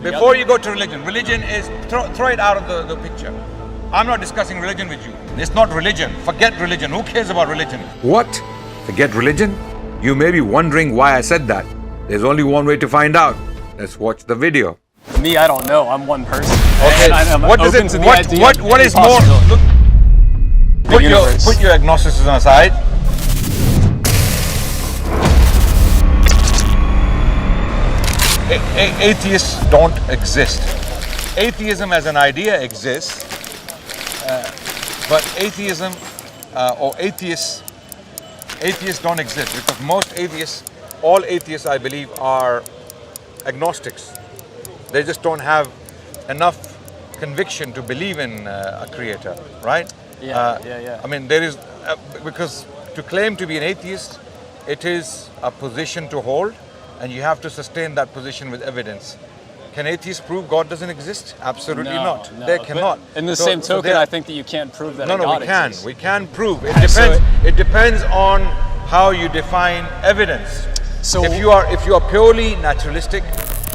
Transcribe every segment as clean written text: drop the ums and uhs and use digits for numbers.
Before you go to religion, religion is, throw it out of the picture. I'm not discussing religion with you. It's not religion. Forget religion. Who cares about religion? What? Forget religion? You may be wondering why I said that. There's only one way to find out. Let's watch the video. Me, I don't know. I'm one person. Okay. What does it? What is more? Look, put your agnosticism aside. Atheists don't exist. Atheism as an idea exists, but atheism or atheists don't exist, because most atheists, all atheists, I believe, are agnostics. They just don't have enough conviction to believe in a creator, right? Yeah. I mean, there is because to claim to be an atheist, it is a position to hold, and you have to sustain that position with evidence. Can atheists prove God doesn't exist? Absolutely not. No. They cannot. But in the same token, I think that you can't prove that God exists. We can prove. It depends. It depends on how you define evidence. So if you are purely naturalistic,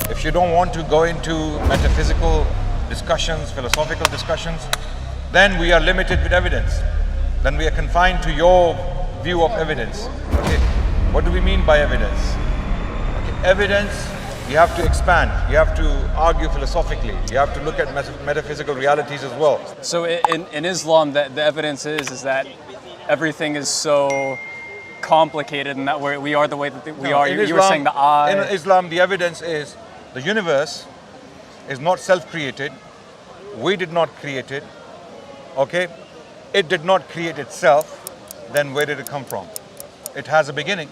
if you don't want to go into metaphysical discussions, philosophical discussions, then we are limited with evidence. Then we are confined to your view of evidence. Okay. What do we mean by evidence? Okay. Evidence, you have to expand. You have to argue philosophically. You have to look at metaphysical realities as well. So in Islam, the evidence is that everything is so complicated, and that we are the way that we are. You were saying the eye. In Islam, the evidence is the universe is not self-created. We did not create it. Okay? It did not create itself. Then where did it come from? It has a beginning.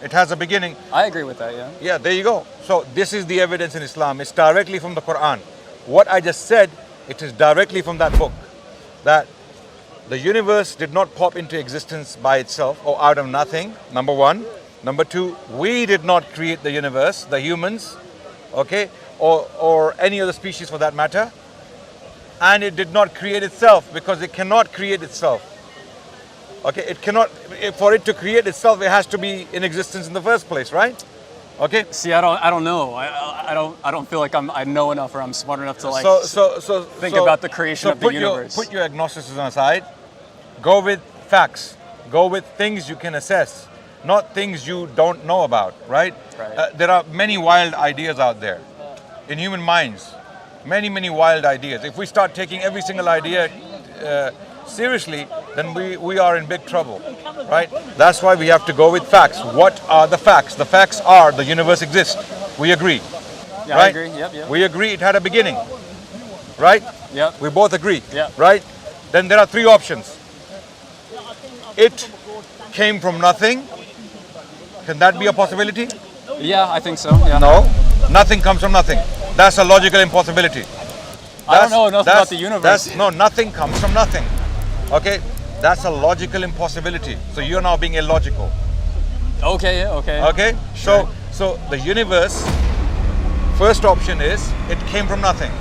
It has a beginning. I agree with that, yeah. Yeah, there you go. So this is the evidence in Islam. It's directly from the Quran. What I just said, it is directly from that book. That the universe did not pop into existence by itself or out of nothing, number one. Number two, we did not create the universe, the humans, okay, or any other species for that matter. And it did not create itself, because it cannot create itself. Okay, it cannot, for it to create itself, it has to be in existence in the first place, right? Okay. See, I don't know. I don't feel like I know enough, or I'm smart enough to think about the creation of the universe. Put your agnosticism aside. Go with facts. Go with things you can assess, not things you don't know about, right? There are many wild ideas out there in human minds. Many wild ideas. If we start taking every single idea seriously, then we are in big trouble, right? That's why we have to go with facts. What are the facts? The facts are the universe exists. We agree. Yeah, right? I agree. Yep. We agree it had a beginning, right? Yep. We both agree, Yep. right? Then there are three options. It came from nothing. Can that be a possibility? Yeah, I think so. Yeah. No, nothing comes from nothing. That's a logical impossibility. I don't know enough about the universe. No, nothing comes from nothing. Okay, that's a logical impossibility. So you're now being illogical. Okay. Okay, Sure. so the universe, first option is it came from nothing.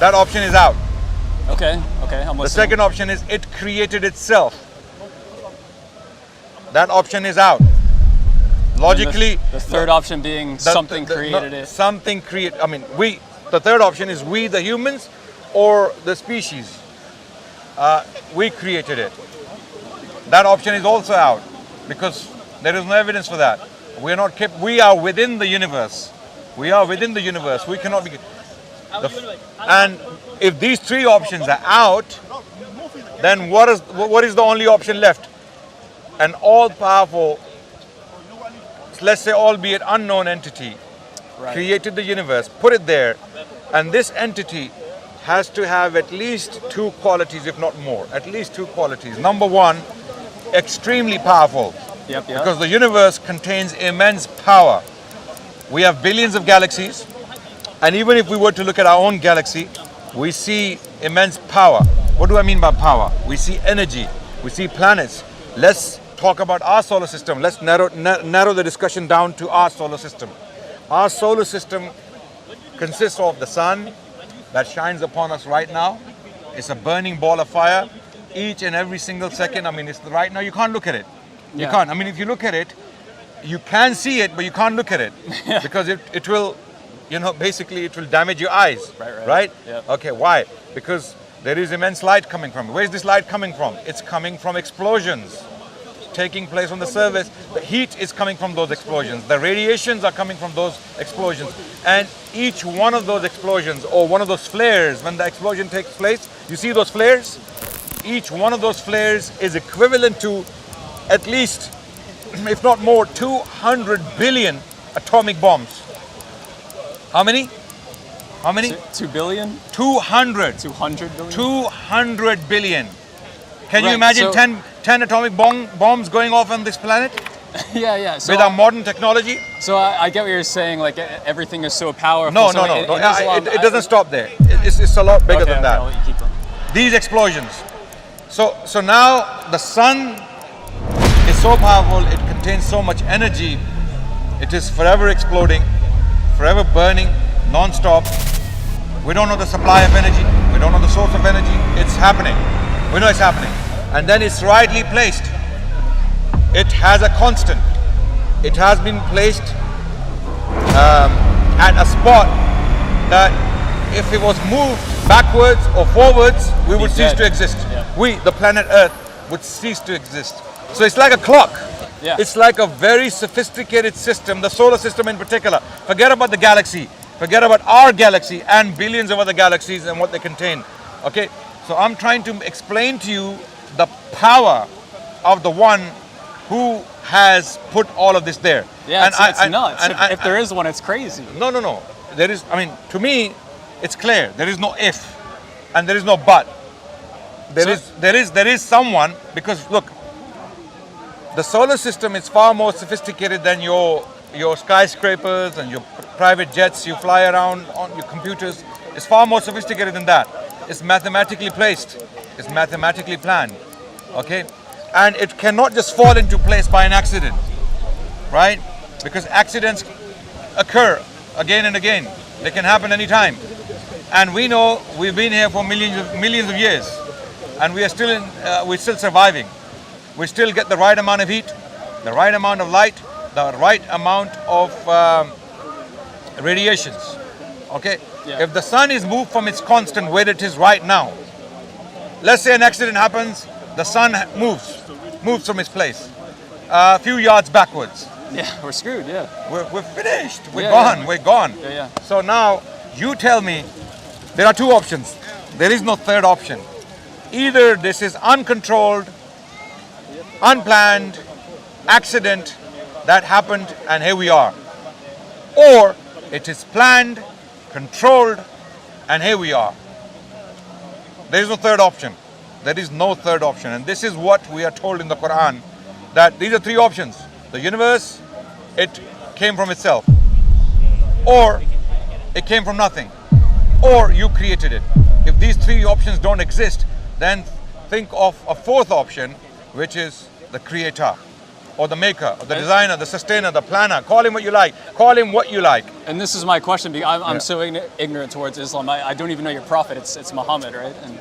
That option is out. Okay, I'm listening. The second option is it created itself. That option is out. Logically, the third option being something created it. Something created. I mean, the third option is we, the humans, or the species. We created it. That option is also out, because there is no evidence for that. We are within the universe. We are within the universe. We cannot be. And if these three options are out, then what is the only option left? An all-powerful, let's say albeit unknown entity, created the universe, put it there, and this entity has to have at least two qualities, if not more. At least two qualities. Number one, extremely powerful. Yep. Because the universe contains immense power. We have billions of galaxies, and even if we were to look at our own galaxy, we see immense power. What do I mean by power? We see energy, we see planets. Let's talk about our solar system. Let's narrow the discussion down to our solar system. Our solar system consists of the sun that shines upon us right now. It's a burning ball of fire each and every single second. I mean, it's right now, you can't look at it. You can't. I mean, if you look at it, you can see it, but you can't look at it because it will basically it will damage your eyes. Right? Yeah. Okay, why? Because there is immense light coming from. Where is this light coming from? It's coming from explosions taking place on the surface. The heat is coming from those explosions. The radiations are coming from those explosions. And each one of those explosions, or one of those flares, when the explosion takes place, you see those flares? Each one of those flares is equivalent to at least, if not more, 200 billion atomic bombs. How many? How many? 2 billion? 200. 200 billion? 200 billion. Can you Right, imagine so- 10 atomic bombs going off on this planet Yeah. So, with our modern technology? so I get what you're saying. Like everything is so powerful. No, so no. in Islam, It doesn't stop there. It's a lot bigger than that. I'll keep going. These explosions. So now the sun is so powerful, it contains so much energy, it is forever exploding, forever burning, non-stop. We don't know the supply of energy, we don't know the source of energy, it's happening. We know it's happening. And then it's rightly placed. It has a constant. It has been placed at a spot that if it was moved backwards or forwards, we would cease dead. to exist. Yeah. We, the planet Earth, would cease to exist. So it's like a clock. Yeah. It's like a very sophisticated system, the solar system in particular. Forget about the galaxy. Forget about our galaxy and billions of other galaxies and what they contain. Okay? So I'm trying to explain to you the power of the one who has put all of this there. Yeah, And it's nuts. If there is one, it's crazy. No. There is, to me, it's clear. There is no if and there is no but. There is someone, because look, the solar system is far more sophisticated than your skyscrapers and your private jets you fly around on your computers. It's far more sophisticated than that. It's mathematically placed. It's mathematically planned. Okay? And it cannot just fall into place by an accident. Right? Because accidents occur again and again. They can happen anytime. And we know we've been here for millions of years. And we're still surviving. We still get the right amount of heat, the right amount of light, the right amount of radiations. Okay? Yeah. If the sun is moved from its constant where it is right now, let's say an accident happens, the sun moves from its place a few yards backwards. Yeah, we're screwed. Yeah. We're finished. We're Yeah, gone. yeah. We're gone. Yeah. So now you tell me, there are two options. There is no third option. Either this is uncontrolled, unplanned accident that happened and here we are, or it is planned, controlled, and here we are. There is no third option. There is no third option. And this is what we are told in the Quran, that these are three options. The universe, it came from itself, or it came from nothing, or you created it. If these three options don't exist, then think of a fourth option, which is the creator, or the maker, or the designer, the sustainer, the planner. Call him what you like. Call him what you like. And this is my question, because I'm so ignorant towards Islam. I don't even know your prophet. It's Muhammad, right? And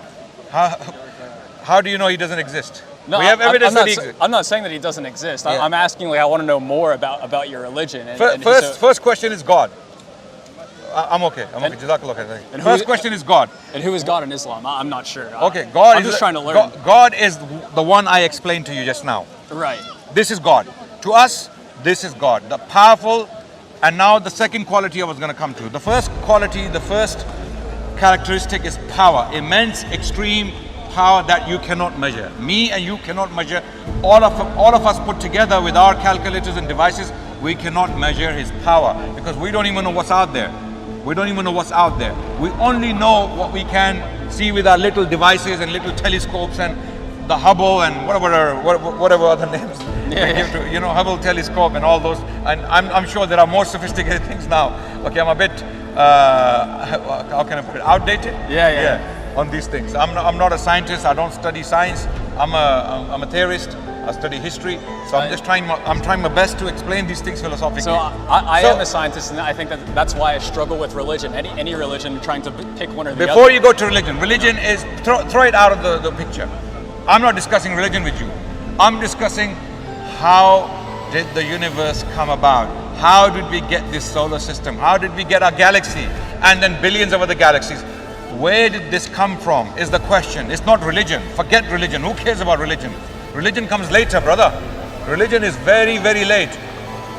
How do you know he doesn't exist? no, We have evidence that he exists. I'm not saying that he doesn't exist. Yeah. I'm asking, I want to know more about your religion. First question is God. I'm okay. Jazakallah khair. And First question is God. And who is God in Islam? I'm not sure. Okay, God I'm is just trying to learn. God is the one I explained to you just now. Right. This is God. To us, this is God, the powerful. And now the second quality I was going to come to. The first quality, the first characteristic is power. Immense, extreme power that you cannot measure. Me and you cannot measure. All of us put together with our calculators and devices, we cannot measure his power because we don't even know what's out there. We don't even know what's out there. We only know what we can see with our little devices and little telescopes and the Hubble and whatever other names we give to, Hubble telescope and all those. And I'm sure there are more sophisticated things now. Okay, I'm a bit, how can I put it, outdated? Yeah. On these things. I'm not a scientist. I don't study science. I'm a theorist. I study history. So I'm trying my best to explain these things philosophically. So I am a scientist, and I think that's why I struggle with religion. Any religion, trying to pick one or the other. Before you go to religion is throw it out of the picture. I'm not discussing religion with you. I'm discussing how did the universe come about? how did we get this solar system? How did we get our galaxy? And then billions of other galaxies. Where did this come from is the question. It's not religion. Forget religion. Who cares about religion? Religion comes later, brother. Religion is very, very late.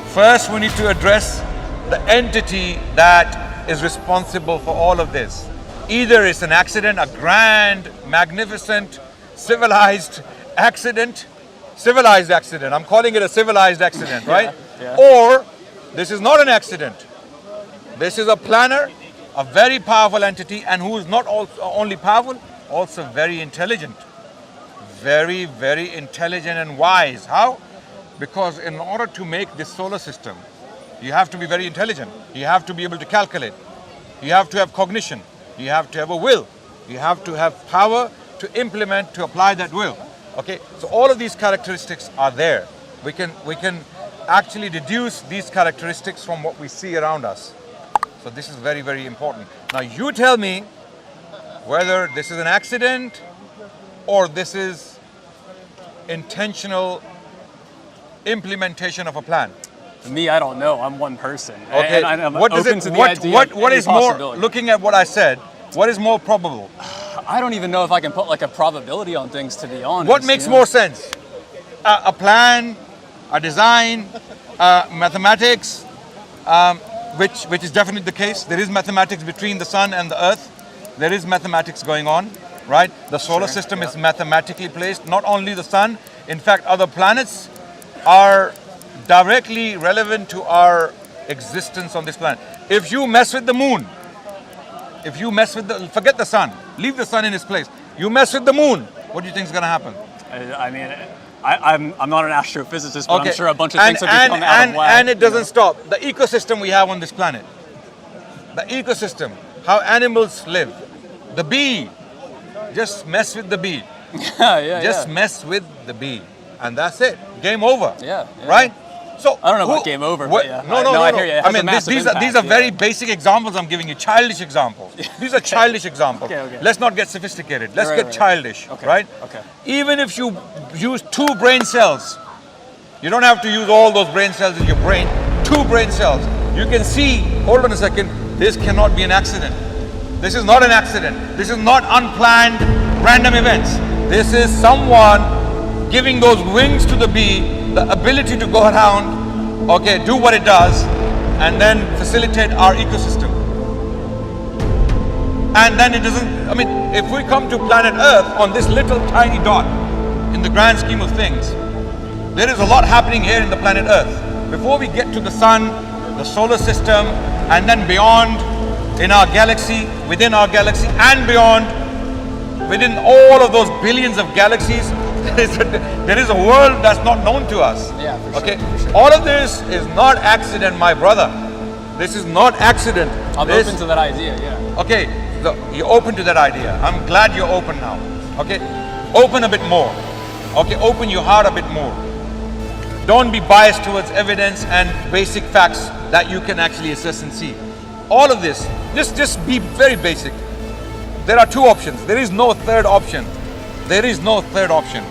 First, we need to address the entity that is responsible for all of this. Either it's an accident, a grand, magnificent, civilized accident. Civilized accident. I'm calling it a civilized accident, right? Yeah. Or this is not an accident. This is a planner, a very powerful entity, and who is not only powerful, also very intelligent. Very, very intelligent and wise. How? Because in order to make this solar system, you have to be very intelligent. You have to be able to calculate. You have to have cognition. You have to have a will. You have to have power to implement, to apply that will. Okay, so all of these characteristics are there. We can actually deduce these characteristics from what we see around us. So this is very, very important. Now you tell me whether this is an accident or this is intentional implementation of a plan. Me, I don't know. I'm one person. Okay. And I'm what open does to it? the What idea what of what any is more? possibility. Looking at what I said, what is more probable? I don't even know if I can put like a probability on things, to be honest. What makes you know? more sense? A plan, a design, mathematics, which is definitely the case. There is mathematics between the sun and the earth. There is mathematics going on, right? The solar system is mathematically placed. Not only the sun, in fact, other planets are directly relevant to our existence on this planet. If you mess with the moon, if you mess with forget the sun, leave the sun in its place. You mess with the moon, what do you think is going to happen? I mean, I'm not an astrophysicist, but I'm sure a bunch of things have become out and, of whack. and it doesn't stop. The ecosystem we have on this planet, the ecosystem, how animals live, the bee, just mess with the bee. Just mess with the bee, and that's it. Game over. Yeah. Right? So I don't know about game over, but yeah. No. I hear you. It has a massive these impact, are very basic examples I'm giving you, childish examples. These are childish examples. Okay. Let's not get sophisticated. Let's get Right. childish, Okay. right? Okay. Even if you use 2 brain cells, you don't have to use all those brain cells in your brain. 2 brain cells. You can see, hold on a second, this cannot be an accident. This is not an accident. This is not unplanned random events. This is someone giving those wings to the bee, the ability to go around, do what it does, and then facilitate our ecosystem. And then it doesn't, if we come to planet Earth on this little tiny dot, in the grand scheme of things, there is a lot happening here in the planet Earth. Before we get to the sun, the solar system, and then beyond, in our galaxy, within our galaxy, and beyond, within all of those billions of galaxies, there is a world that's not known to us. Yeah, for sure, for sure. All of this is not accident, my brother. This is not accident. I'm open to that idea, yeah. Okay, you're open to that idea. I'm glad you're open now. Okay, open a bit more. Okay, open your heart a bit more. Don't be biased towards evidence and basic facts that you can actually assess and see. All of this, just be very basic. There are 2 options. There is no third option. There is no third option.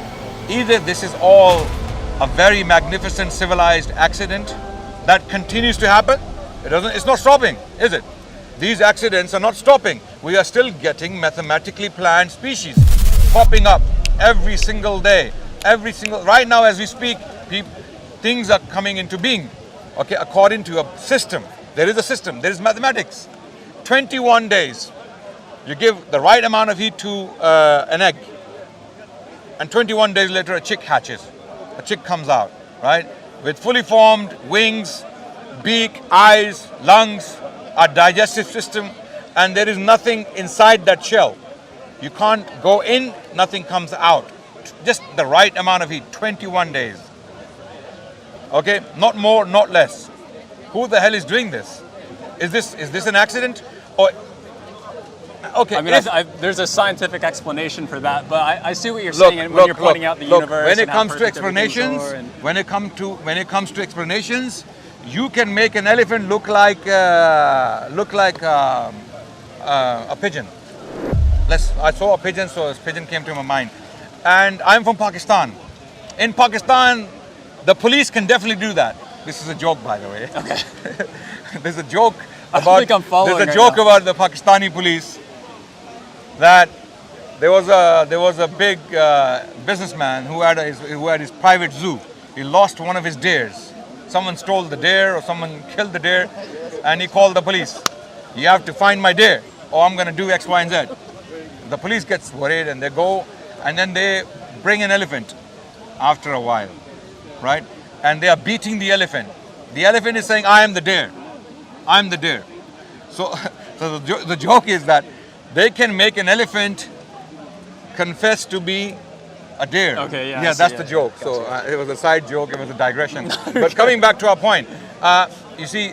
Either this is all a very magnificent civilized accident that continues to happen. It's not stopping, is it? These accidents are not stopping. We are still getting mathematically planned species popping up every single day. Right now as we speak, things are coming into being. Okay, according to a system. There is a system, there is mathematics. 21 days. You give the right amount of heat to an egg, and 21 days later a chick hatches. A chick comes out, right? With fully formed wings, beak, eyes, lungs, a digestive system, and there is nothing inside that shell. You can't go in, nothing comes out. Just the right amount of heat, 21 days. Okay, not more, not less. Who the hell is doing this? Is this an accident? Or okay, I mean, there's a scientific explanation for that, but I see what you're saying, and when you're pointing out the universe. When it and how comes to perfect everything's explanations, are, and- when it comes to explanations, you can make an elephant look like a pigeon. I saw a pigeon, so a pigeon came to my mind. And I'm from Pakistan. In Pakistan, the police can definitely do that This is a joke, by the way. Okay. There's a joke I about. think I'm following There's a right joke now. about the Pakistani police that there was a big businessman who had his private zoo. He lost one of his deers. Someone stole the deer or someone killed the deer, and he called the police. You have to find my deer, or I'm going to do X, Y, and Z. The police gets worried and they go, and then they bring an elephant after a while, right? And they are beating the elephant. The elephant is saying, I am the deer. I'm the deer. So, the joke is that they can make an elephant confess to be a deer. Okay, yeah. Yeah, that's the joke. Gotcha. So it was a side joke, it was a digression. But coming back to our point, you see,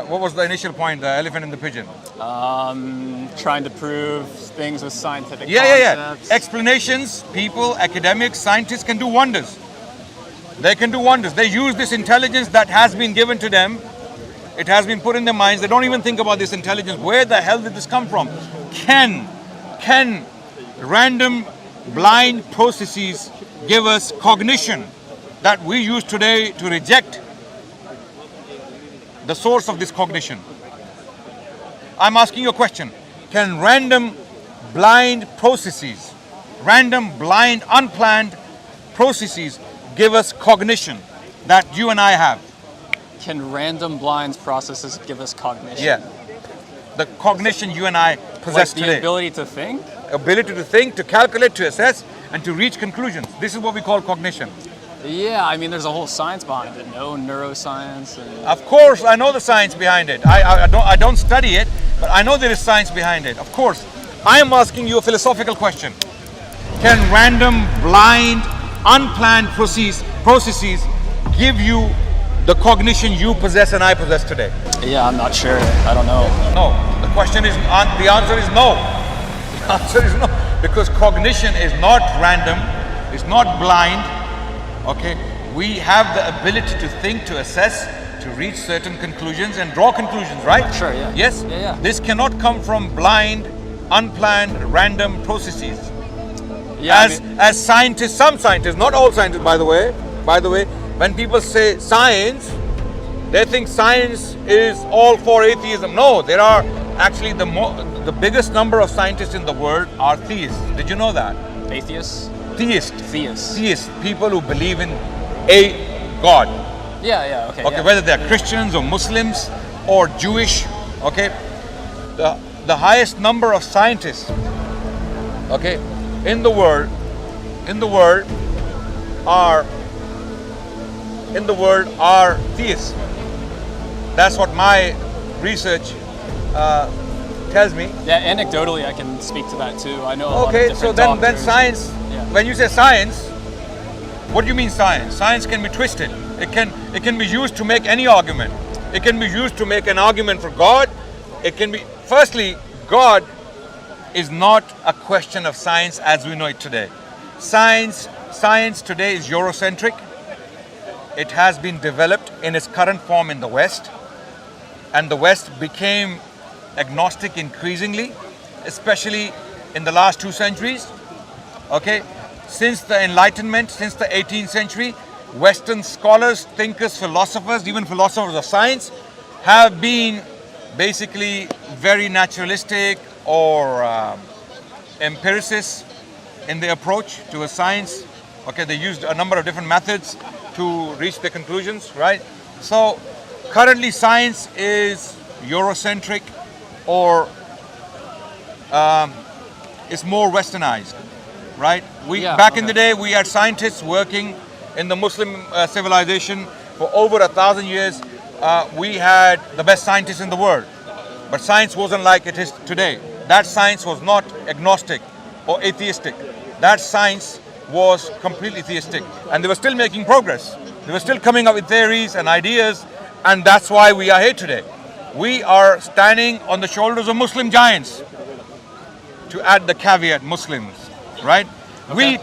what was the initial point, the elephant and the pigeon? Trying to prove things with scientific Yeah. concepts. Explanations, people, academics, scientists can do wonders. They can do wonders. They use this intelligence that has been given to them. It has been put in their minds. They don't even think about this intelligence. Where the hell did this come from? Can random blind processes give us cognition that we use today to reject the source of this cognition? I'm asking you a question. Can random blind processes, random blind unplanned processes give us cognition that you and I have? Can random blind processes give us cognition? Yeah. The cognition you and I possess Like the today. ability to think? Ability to think, to calculate, to assess, and to reach conclusions. This is what we call cognition. Yeah, I mean, there's a whole science behind it. No neuroscience. And Of course, I know the science behind it. I don't study it, but I know there is science behind it. Of course. I am asking you a philosophical question. Can random, blind, unplanned processes give you the cognition you possess and I possess today? yeah, I'm not sure. I don't know. No. The question is, the answer is no. The answer is no. Because cognition is not random, it's not blind. Okay? We have the ability to think, to assess, to reach certain conclusions and draw conclusions, right? Sure, yeah. Yes? Yeah. This cannot come from blind, unplanned, random processes. Yeah, As scientists, some scientists, not all scientists, by the way, when people say science, they think science is all for atheism. No, there are actually the biggest number of scientists in the world are theists. Did you know that? atheists? Theists, Theists. people who believe in a God. Yeah, okay. Okay, yeah. whether they're Christians or Muslims or Jewish. Okay, the highest number of scientists, okay, in the world are theists. That's what my research tells me. Yeah, anecdotally, I can speak to that too. I know a lot of Okay, different so then doctors. science. Yeah. When you say science, what do you mean science? Science can be twisted. It can be used to make any argument. It can be used to make an argument for God. It can be. Firstly, God is not a question of science as we know it today. Science today is Eurocentric. It has been developed in its current form in the West, and the West became agnostic increasingly, especially in the last 2 centuries. Okay, since the Enlightenment, since the 18th century, Western scholars, thinkers, philosophers, even philosophers of science, have been basically very naturalistic or empiricists in their approach to a science. Okay, they used a number of different methods to reach their conclusions, right? So currently science is Eurocentric or it's more westernized, right? Back in the day, we had scientists working in the Muslim civilization for over 1,000 years. We had the best scientists in the world, but science wasn't like it is today. That science was not agnostic or atheistic. That science was completely theistic, and they were still making progress. They were still coming up with theories and ideas, and that's why we are here today. We are standing on the shoulders of Muslim giants, to add the caveat, Muslims, right? Okay.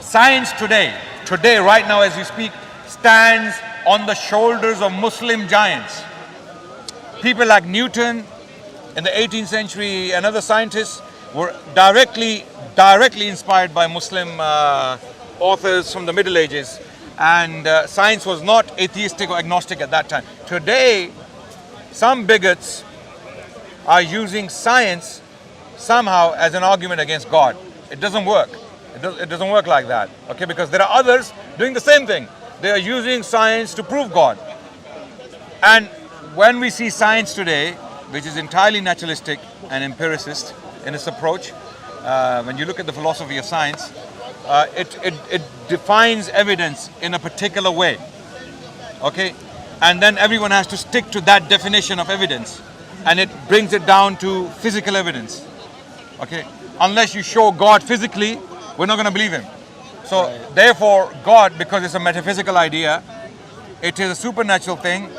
Science today, right now as we speak, stands on the shoulders of Muslim giants. People like Newton in the 18th century and other scientists were directly inspired by Muslim authors from the Middle Ages. and science was not atheistic or agnostic at that time. Today, some bigots are using science somehow as an argument against God. It doesn't work. It doesn't work like that. Okay, because there are others doing the same thing. They are using science to prove God. And when we see science today, which is entirely naturalistic and empiricist in its approach, when you look at the philosophy of science, it defines evidence in a particular way. Okay? And then everyone has to stick to that definition of evidence. And it brings it down to physical evidence. Okay? Unless you show God physically, we're not going to believe him. So therefore, God, because it's a metaphysical idea, it is a supernatural thing,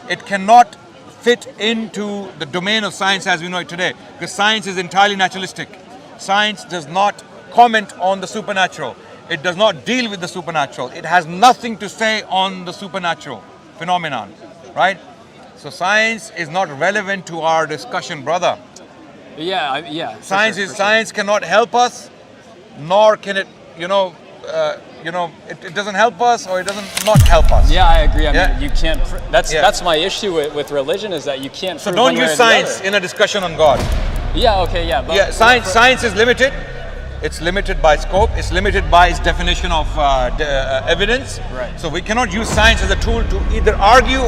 it cannot fit into the domain of science as we know it today. Because science is entirely naturalistic. Science does not comment on the supernatural. It does not deal with the supernatural. It has nothing to say on the supernatural phenomenon, right? So science is not relevant to our discussion, brother. Yeah. Science cannot help us, nor can it, it doesn't help us or it doesn't not help us. Yeah, I agree. I mean, you can't. That's my issue with religion is that you can't. So don't use science in a discussion on God. Yeah. Okay. Yeah. But science is limited. It's limited by scope. It's limited by its definition of evidence. Right. So we cannot use science as a tool to either argue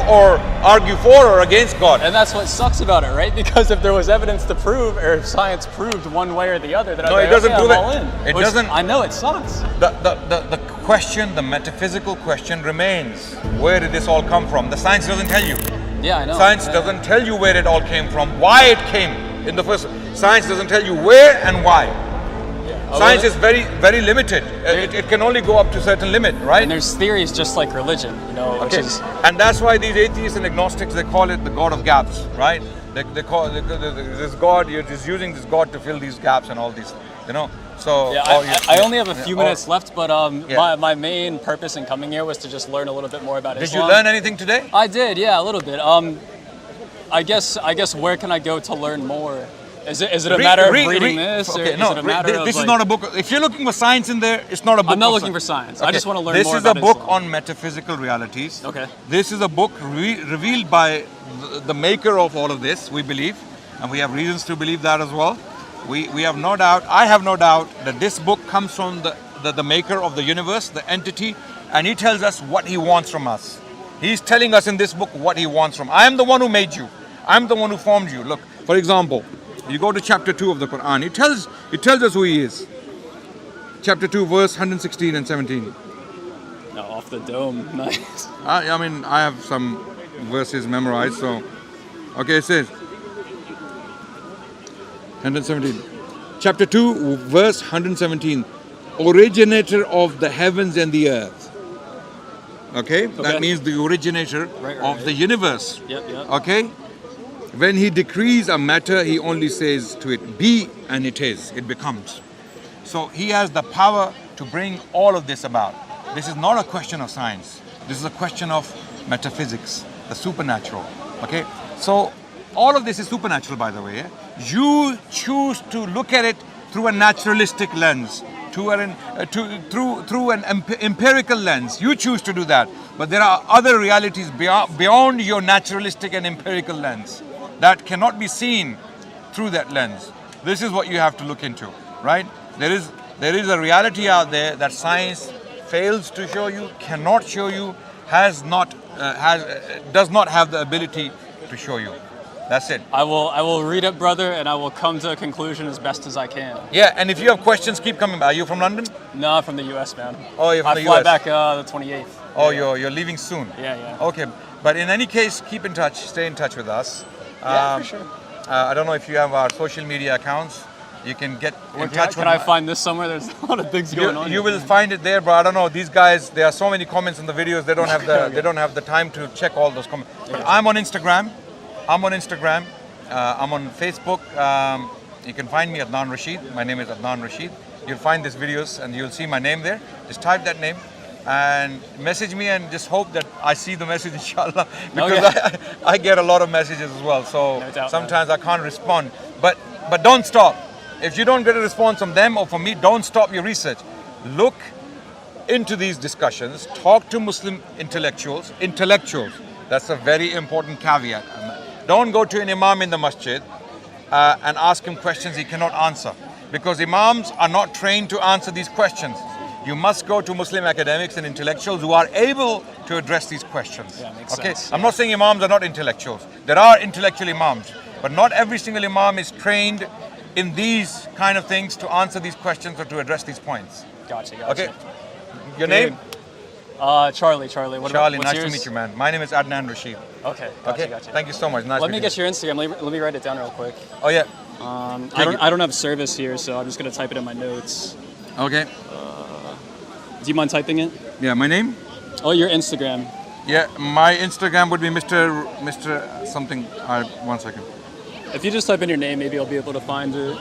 for or against God. And that's what sucks about it, right? Because if there was evidence to prove, or if science proved one way or the other, then it doesn't prove it. It doesn't. I know it sucks. The question, the metaphysical question remains: where did this all come from? The science doesn't tell you. Yeah, I know. Science doesn't tell you where it all came from, why it came in the first. Science doesn't tell you where and why. Science is very, very limited. It can only go up to a certain limit, right? And there's theories just like religion, which is... And that's why these atheists and agnostics, they call it the God of gaps, right? They call this God, you're just using this God to fill these gaps and all these, So yeah, I only have a few minutes left, but my main purpose in coming here was to just learn a little bit more about Islam. Did you learn anything today? I did, yeah, a little bit. I guess where can I go to learn more? Is it a matter of reading this? Okay, or is it a matter of this is not a book. If you're looking for science in there, it's not a book. I'm not looking for science. Okay. I just want to learn more about This is a book Islam. on metaphysical realities. Okay. This is a book revealed by the maker of all of this, we believe. And we have reasons to believe that as well. We have no doubt, I have no doubt that this book comes from the maker of the universe, the entity, and he tells us what he wants from us. He's telling us in this book what he wants from us. I am the one who made you. I'm the one who formed you. Look, for example, you go to chapter 2 of the Quran. It tells us who he is. Chapter 2, verse 116 and 17. No, off the dome. Nice. I have some verses memorized, so... Okay, it says... 117. Chapter 2, verse 117. Originator of the heavens and the earth. Okay? That means the originator of the universe. Yep. Okay? When he decrees a matter, he only says to it, be, and it is, it becomes. So he has the power to bring all of this about. This is not a question of science. This is a question of metaphysics, the supernatural. Okay? So all of this is supernatural, by the way. Yeah? You choose to look at it through a naturalistic lens, through an empirical lens. You choose to do that. But there are other realities beyond your naturalistic and empirical lens that cannot be seen through that lens. This is what you have to look into, right? There is a reality out there that science fails to show you, cannot show you, does not have the ability to show you. That's it. I will read it, brother, and I will come to a conclusion as best as I can. Yeah, and if you have questions, keep coming back. Are you from London? No, I'm from the US, man. Oh, you're from the US. I fly back the 28th. Oh, you're leaving soon. Yeah. Okay, but in any case, keep in touch. Stay in touch with us. Yeah, for sure. I don't know if you have our social media accounts. You can get in touch. Can I find this somewhere? There's a lot of things going on. You will find it there, but I don't know. These guys, there are so many comments in the videos. They don't have they don't have the time to check all those comments. But I'm on Instagram. I'm on Facebook. You can find me at Adnan Rashid. My name is Adnan Rashid. You'll find these videos and you'll see my name there. Just type that name and message me, and just hope that I see the message, inshallah, because I get a lot of messages as well. So sometimes I can't respond. But don't stop. If you don't get a response from them or from me, don't stop your research. Look into these discussions, talk to Muslim intellectuals. That's a very important caveat. Don't go to an imam in the masjid and ask him questions he cannot answer, because imams are not trained to answer these questions. You must go to Muslim academics and intellectuals who are able to address these questions. Yeah, makes Okay, sense. I'm not saying imams are not intellectuals. There are intellectual imams, but not every single imam is trained in these kind of things to answer these questions or to address these points. Gotcha. Okay, your name? Charlie. Charlie, What's nice yours? to meet you, man. My name is Adnan Rashid. Okay. Okay, Gotcha. thank you so much. Nice Let me meeting get your Instagram. Let me write it down real quick. you. Oh yeah. I don't have service here, so I'm just gonna type it in my notes. Okay. Do you mind typing it? Yeah, my name? Oh, your Instagram. Yeah, my Instagram would be Mr. something. One second. If you just type in your name, maybe I'll be able to find it.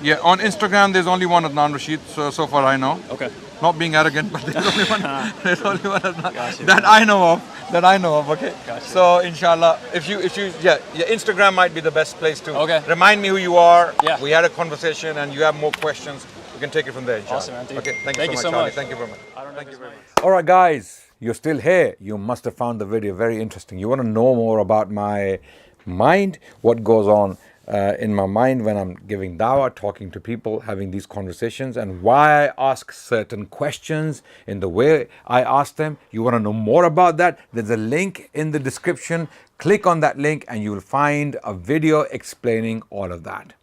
Yeah, on Instagram there's only one Adnan Rashid, so far I know. Okay. Not being arrogant, but there's only one. There's only one Adnan Gotcha. that I know of. Okay. Gotcha. So inshallah, if you your Instagram might be the best place to Okay. remind me who you are. Yeah. We had a conversation, and you have more questions. You can take it from there. Inshallah. Awesome, man. Okay. Thank Thank you you so so much, Charlie. much. Thank you very much. I don't know Thank if you this very mic- much. All right, guys, you're still here. You must have found the video very interesting. You want to know more about my mind, what goes on in my mind when I'm giving dawah, talking to people, having these conversations, and why I ask certain questions in the way I ask them. You want to know more about that? There's a link in the description. Click on that link and you will find a video explaining all of that.